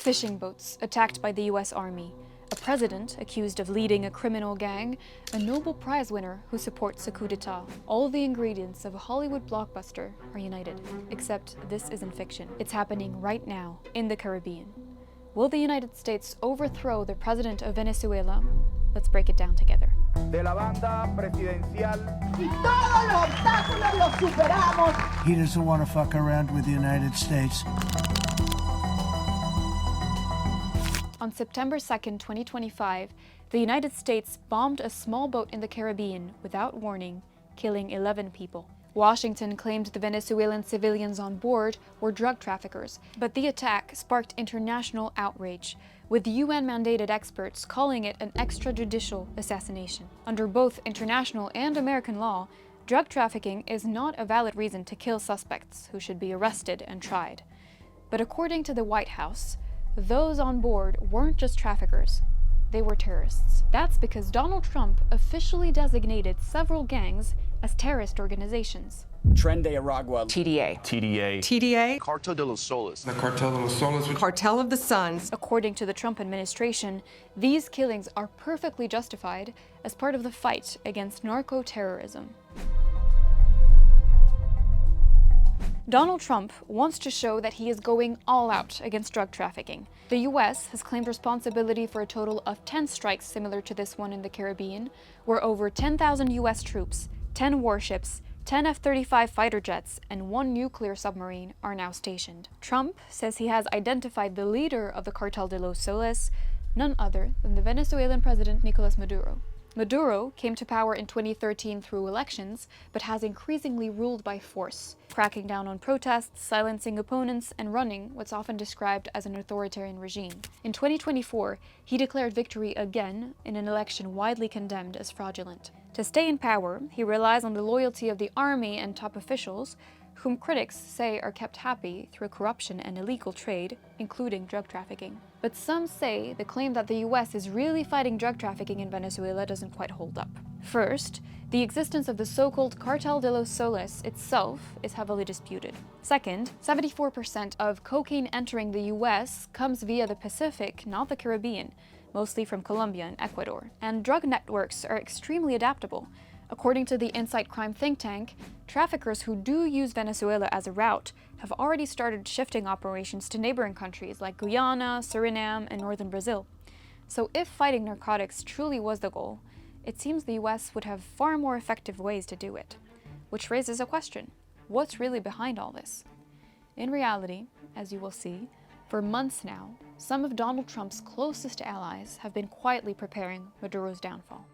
fishing boats attacked by the US Army, a president accused of leading a criminal gang, a Nobel Prize winner who supports a coup d'etat. All the ingredients of a Hollywood blockbuster are united, except this isn't fiction. It's happening right now, in the Caribbean. Will the United States overthrow the president of Venezuela? Let's break it down together. De la banda presidencial. Y todos los obstáculos los superamos. He doesn't want to fuck around with the United States. On September 2nd, 2025, the United States bombed a small boat in the Caribbean without warning, killing 11 people. Washington claimed the Venezuelan civilians on board were drug traffickers, but the attack sparked international outrage, with UN-mandated experts calling it an extrajudicial assassination. Under both international and American law, drug trafficking is not a valid reason to kill suspects who should be arrested and tried. But according to the White House, those on board weren't just traffickers, they were terrorists. That's because Donald Trump officially designated several gangs as terrorist organizations. Tren de Aragua. TDA. TDA. TDA. Cartel de los Soles. The Cartel de los Soles. Cartel of the Suns. According to the Trump administration, these killings are perfectly justified as part of the fight against narco-terrorism. Donald Trump wants to show that he is going all out against drug trafficking. The US has claimed responsibility for a total of 10 strikes similar to this one in the Caribbean, where over 10,000 US troops, 10 warships, 10 F-35 fighter jets, and 1 nuclear submarine are now stationed. Trump says he has identified the leader of the Cartel de los Soles, none other than the Venezuelan president Nicolás Maduro. Maduro came to power in 2013 through elections, but has increasingly ruled by force, cracking down on protests, silencing opponents, and running what's often described as an authoritarian regime. In 2024, he declared victory again in an election widely condemned as fraudulent. To stay in power, he relies on the loyalty of the army and top officials, whom critics say are kept happy through corruption and illegal trade, including drug trafficking. But some say the claim that the US is really fighting drug trafficking in Venezuela doesn't quite hold up. First, the existence of the so-called Cartel de los Soles itself is heavily disputed. Second, 74% of cocaine entering the US comes via the Pacific, not the Caribbean, mostly from Colombia and Ecuador. And drug networks are extremely adaptable. According to the Insight Crime think tank, traffickers who do use Venezuela as a route have already started shifting operations to neighboring countries like Guyana, Suriname, and northern Brazil. So if fighting narcotics truly was the goal, it seems the US would have far more effective ways to do it. Which raises a question: what's really behind all this? In reality, as you will see, for months now, some of Donald Trump's closest allies have been quietly preparing Maduro's downfall.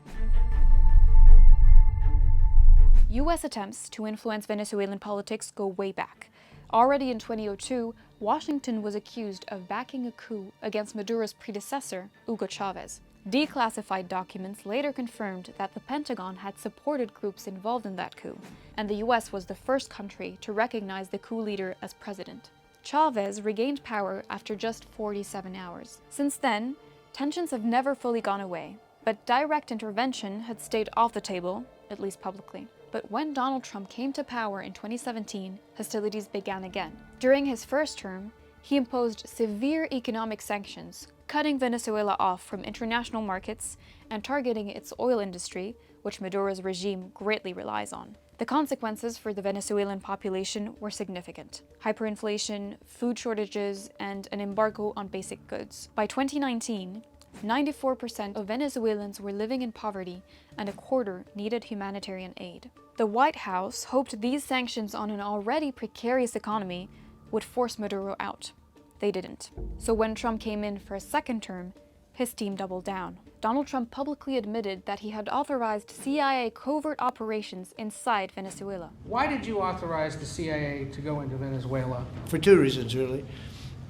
US attempts to influence Venezuelan politics go way back. Already in 2002, Washington was accused of backing a coup against Maduro's predecessor, Hugo Chavez. Declassified documents later confirmed that the Pentagon had supported groups involved in that coup, and the US was the first country to recognize the coup leader as president. Chavez regained power after just 47 hours. Since then, tensions have never fully gone away, but direct intervention had stayed off the table, at least publicly. But when Donald Trump came to power in 2017, hostilities began again. During his first term, he imposed severe economic sanctions, cutting Venezuela off from international markets and targeting its oil industry, which Maduro's regime greatly relies on. The consequences for the Venezuelan population were significant: hyperinflation, food shortages, and an embargo on basic goods. By 2019, 94% of Venezuelans were living in poverty, and a quarter needed humanitarian aid. The White House hoped these sanctions on an already precarious economy would force Maduro out. They didn't. So when Trump came in for a second term, his team doubled down. Donald Trump publicly admitted that he had authorized CIA covert operations inside Venezuela. Why did you authorize the CIA to go into Venezuela? For two reasons, really.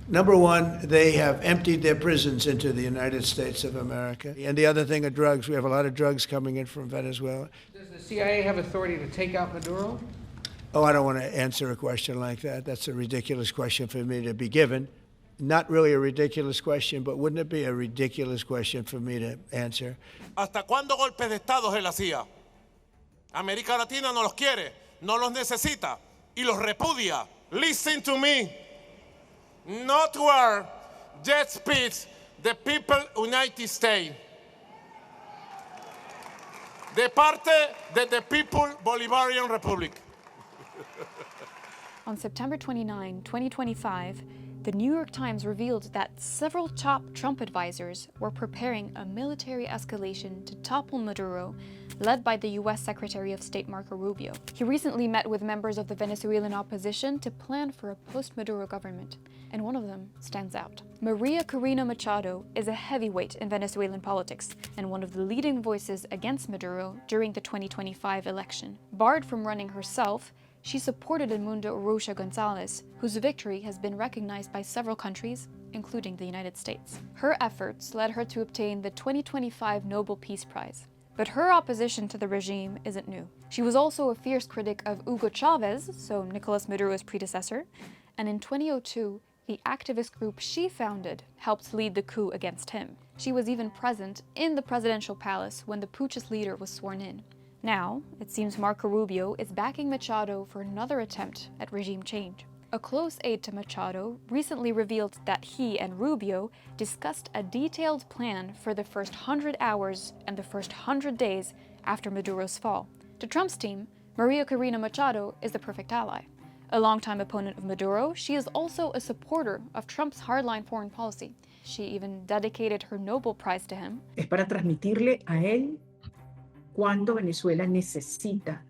Number one, they have emptied their prisons into the United States of America. And the other thing are drugs. We have a lot of drugs coming in from Venezuela. Does the CIA have authority to take out Maduro? Oh, I don't want to answer a question like that. That's a ridiculous question for me to be given. Not really a ridiculous question, but wouldn't it be a ridiculous question for me to answer? ¿Hasta cuándo golpes de Estado es la CIA? América Latina no los quiere, no los necesita y los repudia. Listen to me. Not war. jet speeds, the people United States. De parte de the People Bolivarian Republic. On September 29, 2025, the New York Times revealed that several top Trump advisors were preparing a military escalation to topple Maduro, led by the US Secretary of State Marco Rubio. He recently met with members of the Venezuelan opposition to plan for a post-Maduro government, and one of them stands out. Maria Corina Machado is a heavyweight in Venezuelan politics and one of the leading voices against Maduro during the 2025 election. Barred from running herself, she supported Edmundo Urrutia Gonzalez, whose victory has been recognized by several countries, including the United States. Her efforts led her to obtain the 2025 Nobel Peace Prize. But her opposition to the regime isn't new. She was also a fierce critic of Hugo Chavez, so Nicolás Maduro's predecessor, and in 2002, the activist group she founded helped lead the coup against him. She was even present in the presidential palace when the putschist leader was sworn in. Now, it seems Marco Rubio is backing Machado for another attempt at regime change. A close aide to Machado recently revealed that he and Rubio discussed a detailed plan for the first 100 hours and the first 100 days after Maduro's fall. To Trump's team, Maria Corina Machado is the perfect ally. A longtime opponent of Maduro, she is also a supporter of Trump's hardline foreign policy. She even dedicated her Nobel Prize to him. Es para transmitirle a él cuando Venezuela necesita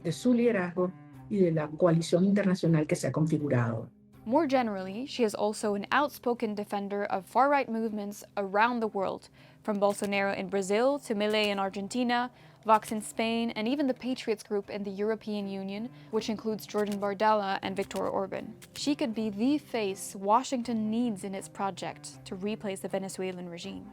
de su liderazgo y de la coalición internacional que se ha configurado. More generally, she is also an outspoken defender of far-right movements around the world, from Bolsonaro in Brazil to Milei in Argentina, Vox in Spain, and even the Patriots group in the European Union, which includes Jordan Bardella and Viktor Orban. She could be the face Washington needs in its project to replace the Venezuelan regime.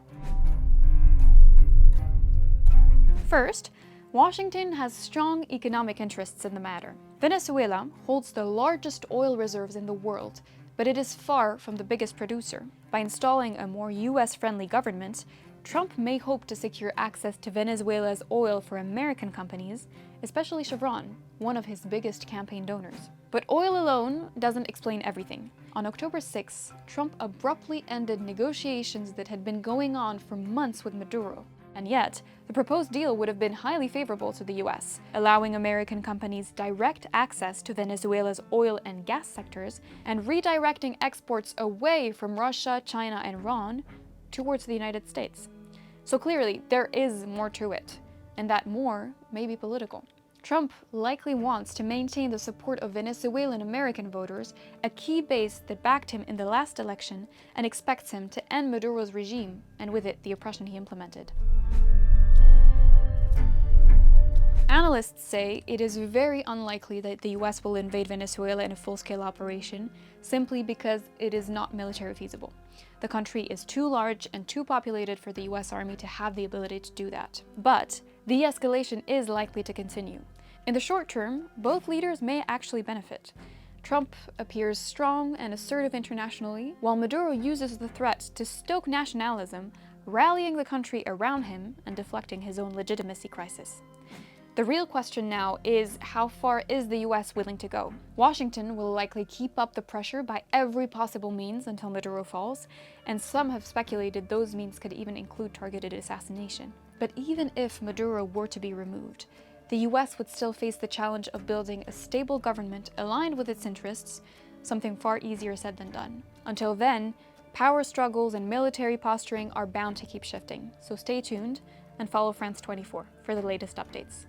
First, Washington has strong economic interests in the matter. Venezuela holds the largest oil reserves in the world, but it is far from the biggest producer. By installing a more US-friendly government, Trump may hope to secure access to Venezuela's oil for American companies, especially Chevron, one of his biggest campaign donors. But oil alone doesn't explain everything. On October 6, Trump abruptly ended negotiations that had been going on for months with Maduro. And yet, the proposed deal would have been highly favorable to the US, allowing American companies direct access to Venezuela's oil and gas sectors and redirecting exports away from Russia, China, and Iran towards the United States. So clearly, there is more to it, and that more may be political. Trump likely wants to maintain the support of Venezuelan American voters, a key base that backed him in the last election, and expects him to end Maduro's regime, and with it, the oppression he implemented. Analysts say it is very unlikely that the US will invade Venezuela in a full-scale operation, simply because it is not military feasible. The country is too large and too populated for the US Army to have the ability to do that. But the escalation is likely to continue. In the short term, both leaders may actually benefit. Trump appears strong and assertive internationally, while Maduro uses the threat to stoke nationalism, rallying the country around him and deflecting his own legitimacy crisis. The real question now is, how far is the US willing to go? Washington will likely keep up the pressure by every possible means until Maduro falls, and some have speculated those means could even include targeted assassination. But even if Maduro were to be removed, the US would still face the challenge of building a stable government aligned with its interests, something far easier said than done. Until then, power struggles and military posturing are bound to keep shifting, so stay tuned and follow France 24 for the latest updates.